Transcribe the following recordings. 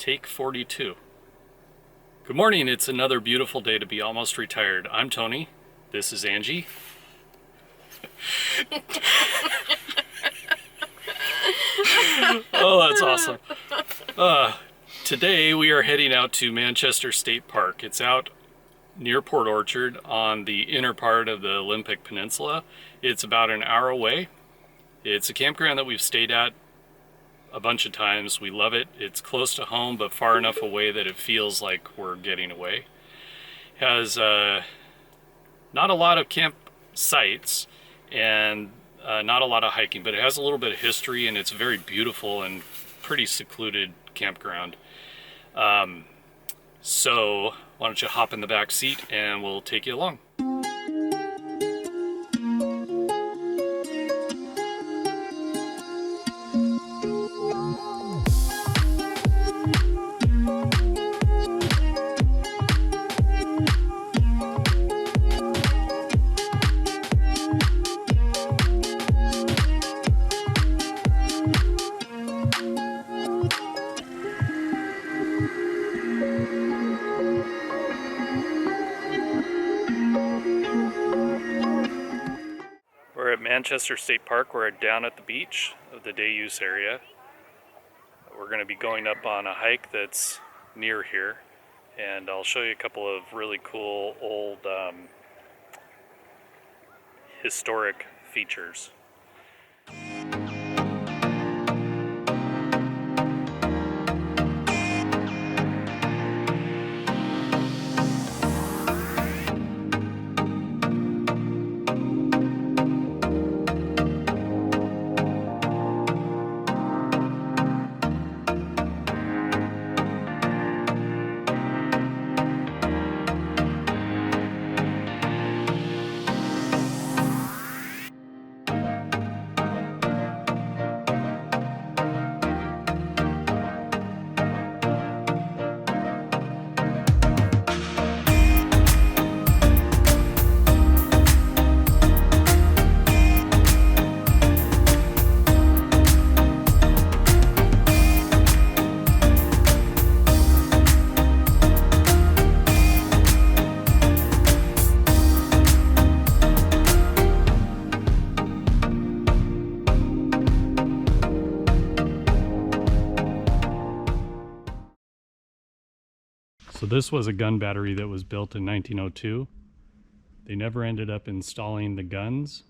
Take 42. Good morning, it's another beautiful day to be almost retired. I'm Tony, this is Angie. Oh, that's awesome. Today we are heading out to Manchester State Park. It's out near Port Orchard on the inner part of the Olympic Peninsula. It's about an hour away. It's a campground that we've stayed at a bunch of times. We love it. It's close to home, but far enough away that it feels like we're getting away. Has not a lot of campsites and not a lot of hiking, but it has a little bit of history, and it's a very beautiful and pretty secluded campground. So why don't you hop in the back seat and we'll take you along. We're at Manchester State Park. We're down at the beach of the day use area. We're going to be going up on a hike that's near here, and I'll show you a couple of really cool old historic features. So this was a gun battery that was built in 1902. They never ended up installing the guns.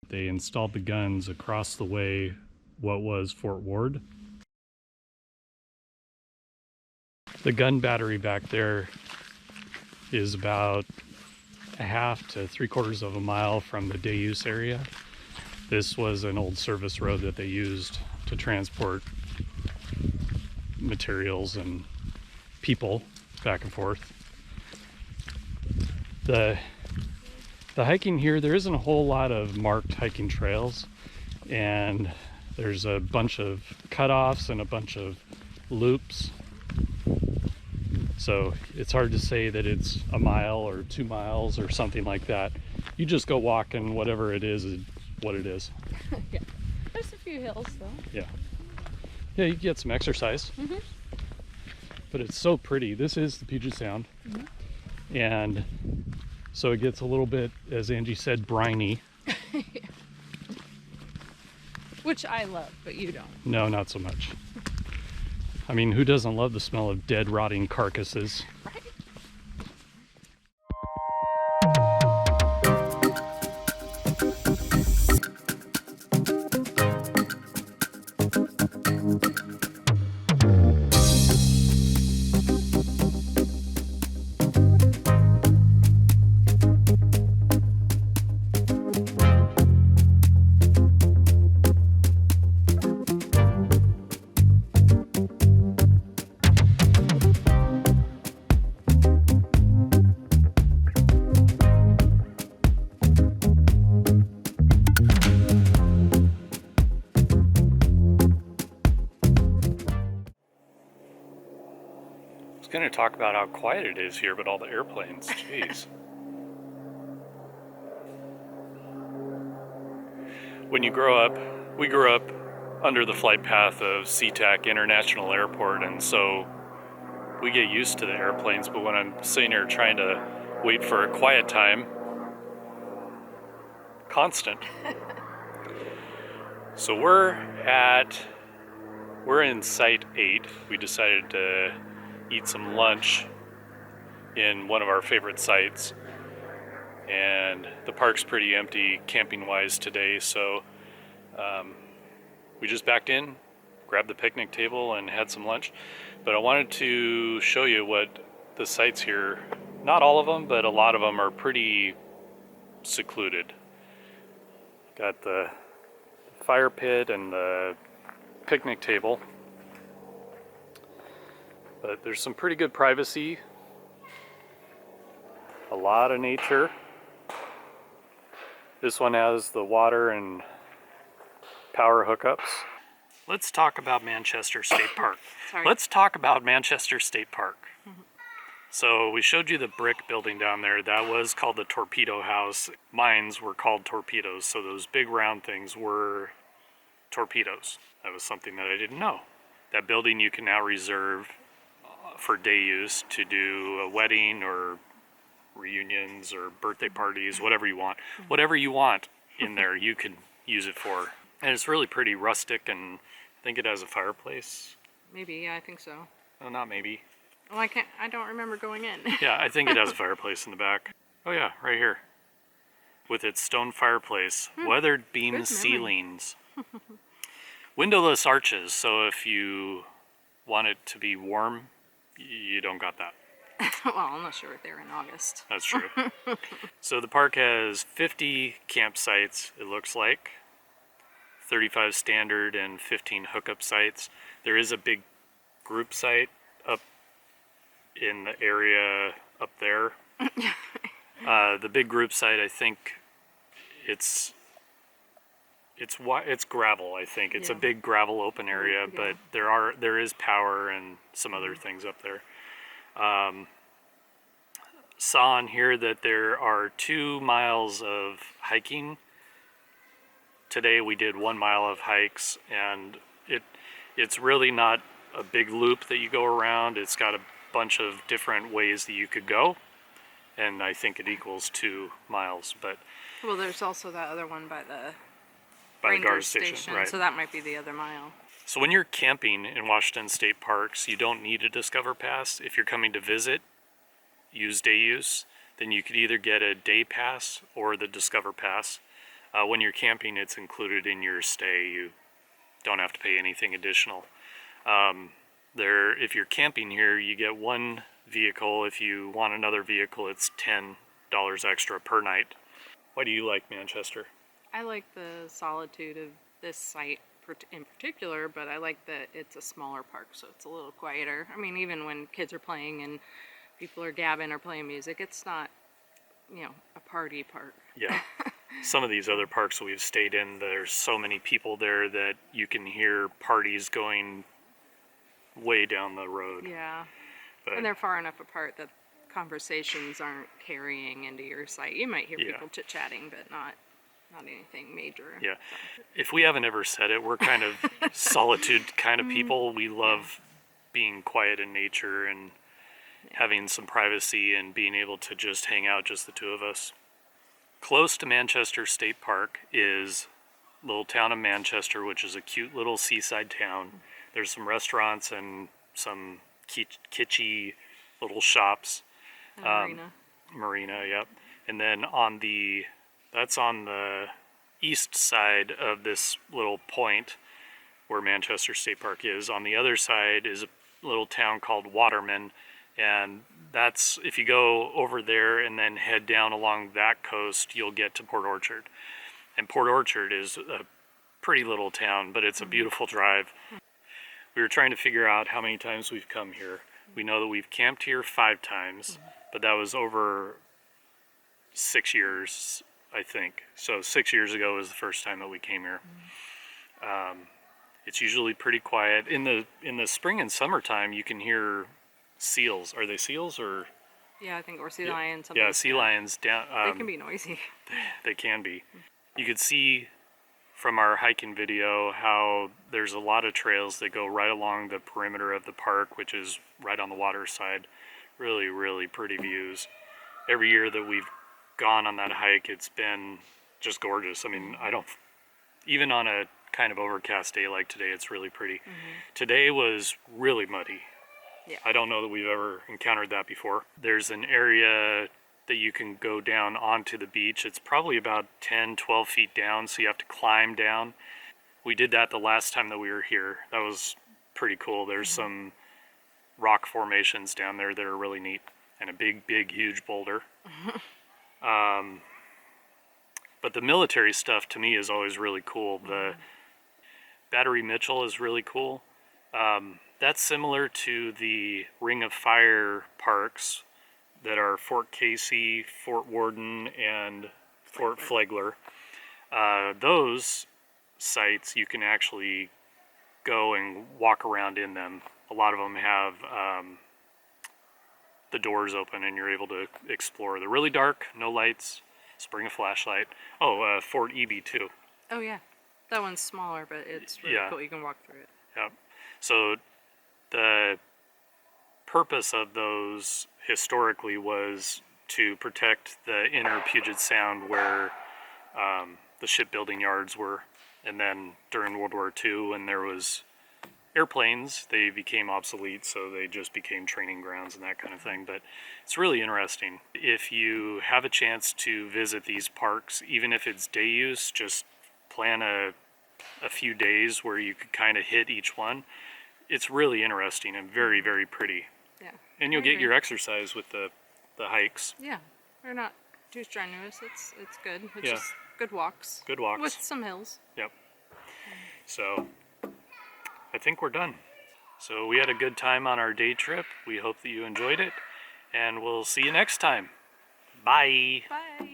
They installed the guns across the way, what was Fort Ward. The gun battery back there is about a half to 3/4 of a mile from the day use area. This was an old service road that they used to transport materials and people back and forth. The hiking here, there isn't a whole lot of marked hiking trails, and there's a bunch of cutoffs and a bunch of loops. So it's hard to say that it's a mile or 2 miles or something like that. You just go walking, whatever it is what it is. Yeah, there's a few hills though. Yeah, you get some exercise. Mm-hmm. But it's so pretty. This is the Puget Sound. Mm-hmm. And so it gets a little bit, as Angie said, briny. Yeah. Which I love, but you don't. No, not so much. I mean, who doesn't love the smell of dead, rotting carcasses? Right? going to talk about how quiet it is here, but all the airplanes, jeez. When you grow up, we grew up under the flight path of SeaTac International Airport, and so we get used to the airplanes, but when I'm sitting here trying to wait for a quiet time, constant. So we're in Site 8. We decided to eat some lunch in one of our favorite sites, and the park's pretty empty camping-wise today, so we just backed in, grabbed the picnic table, and had some lunch. But I wanted to show you what the sites here, not all of them, but a lot of them are pretty secluded. Got the fire pit and the picnic table, but there's some pretty good privacy, a lot of nature. This one has the water and power hookups. Let's talk about Manchester State Park. Sorry. Let's talk about Manchester State Park. So we showed you the brick building down there. That was called the Torpedo House. Mines were called torpedoes, so those big round things were torpedoes. That was something that I didn't know. That building you can now reserve for day use to do a wedding or reunions or birthday parties, whatever you want. Whatever you want in there, you can use it for. And it's really pretty rustic, and I think it has a fireplace. Maybe, yeah, I think so. Oh, not maybe. Well, I don't remember going in. Yeah, I think it has a fireplace in the back. Oh yeah, right here. With its stone fireplace, weathered beam Good ceilings, windowless arches, so if you want it to be warm, you don't got that. Well, I'm not sure if they're in August. That's true. So the park has 50 campsites, it looks like. 35 standard and 15 hookup sites. There is a big group site up in the area up there. The big group site, I think it's gravel. I think it's a big gravel open area, but there is power and some other things up there. Saw on here that there are 2 miles of hiking. Today we did 1 mile of hikes, and it's really not a big loop that you go around. It's got a bunch of different ways that you could go, and I think it equals 2 miles. But Well, there's also that other one by the guard ranger station, right? so that might be the other mile. So when you're camping in Washington State Parks, you don't need a Discover Pass. If you're coming to visit, use day use, then you could either get a day pass or the Discover Pass. When you're camping, it's included in your stay. You don't have to pay anything additional. If you're camping here, you get 1 vehicle. If you want another vehicle, it's $10 extra per night. Why do you like Manchester? I like the solitude of this site in particular, but I like that it's a smaller park, so it's a little quieter. I mean, even when kids are playing and people are dabbing or playing music, it's not, a party park. Yeah. Some of these other parks we've stayed in, there's so many people there that you can hear parties going way down the road. Yeah. But, And they're far enough apart that conversations aren't carrying into your site. You might hear people chit-chatting, but not anything major. yeah. If we haven't ever said it, we're kind of solitude kind of people. We love being quiet in nature and having some privacy and being able to just hang out, just the two of us. Close to Manchester State Park is little town of Manchester, which is a cute little seaside town. There's some restaurants and some kitschy little shops. Marina, yep. And then that's on the east side of this little point where Manchester State Park is. On the other side is a little town called Waterman, and that's, if you go over there and then head down along that coast, you'll get to Port Orchard. And Port Orchard is a pretty little town, but it's a beautiful drive. We were trying to figure out how many times we've come here. We know that we've camped here 5 times, but that was over 6 years, I think. So 6 years ago was the first time that we came here. It's usually pretty quiet. In the spring and summertime, you can hear seals. Are they seals or? Yeah, I think, or sea lions. Sea lions down. They can be noisy. They can be. You could see from our hiking video how there's a lot of trails that go right along the perimeter of the park, which is right on the water side. Really, really pretty views. Every year that we've gone on that hike, it's been just gorgeous. I mean, even on a kind of overcast day like today, it's really pretty. Today was really muddy. Yeah. I don't know that we've ever encountered that before. There's an area that you can go down onto the beach. It's probably about 10, 12 feet down, so you have to climb down. We did that the last time that we were here. That was pretty cool. There's some rock formations down there that are really neat, and a big, huge boulder. But the military stuff to me is always really cool. The Battery Mitchell is really cool. That's similar to the Ring of Fire parks that are Fort Casey, Fort Worden, and Fort Flagler. Those sites, you can actually go and walk around in them. A lot of them have the doors open and you're able to explore. They're really dark, no lights, just bring a flashlight. Oh, Fort Eby too. Oh yeah, that one's smaller, but it's really cool. You can walk through it. Yeah. So the purpose of those historically was to protect the inner Puget Sound where the shipbuilding yards were. And then during World War II, when there was airplanes, they became obsolete, so they just became training grounds and that kind of thing. But it's really interesting. If you have a chance to visit these parks, even if it's day use, just plan a few days where you could kind of hit each one. It's really interesting and very, very pretty. Yeah. And you'll get your exercise with the hikes. Yeah, they're not too strenuous. It's good. It's Yeah. just good walks. Good walks. With some hills. Yep. So I think we're done. So we had a good time on our day trip. We hope that you enjoyed it, and we'll see you next time. Bye. Bye.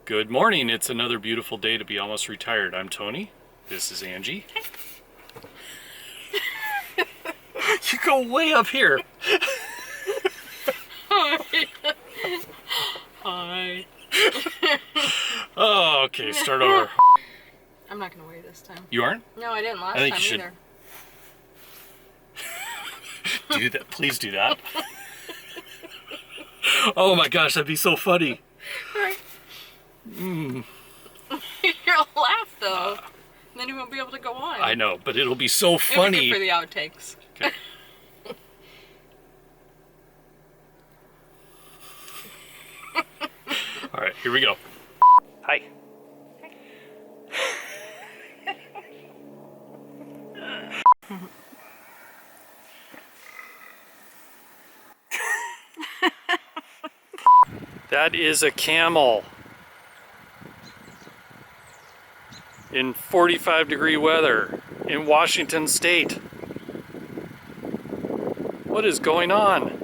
Good morning. It's another beautiful day to be almost retired. I'm Tony. This is Angie. You go way up here. Hi. Oh, okay. Start over. I'm not gonna weigh this time. You aren't? No, I didn't last I think time you should. either. Do that. Please do that. Oh my gosh, that'd be so funny. Right. You'll laugh though. Then you won't be able to go on. I know, but it'll be so It'll be funny. good for the outtakes. Okay. All right, here we go. Hi. That is a camel in 45-degree weather in Washington State. What is going on?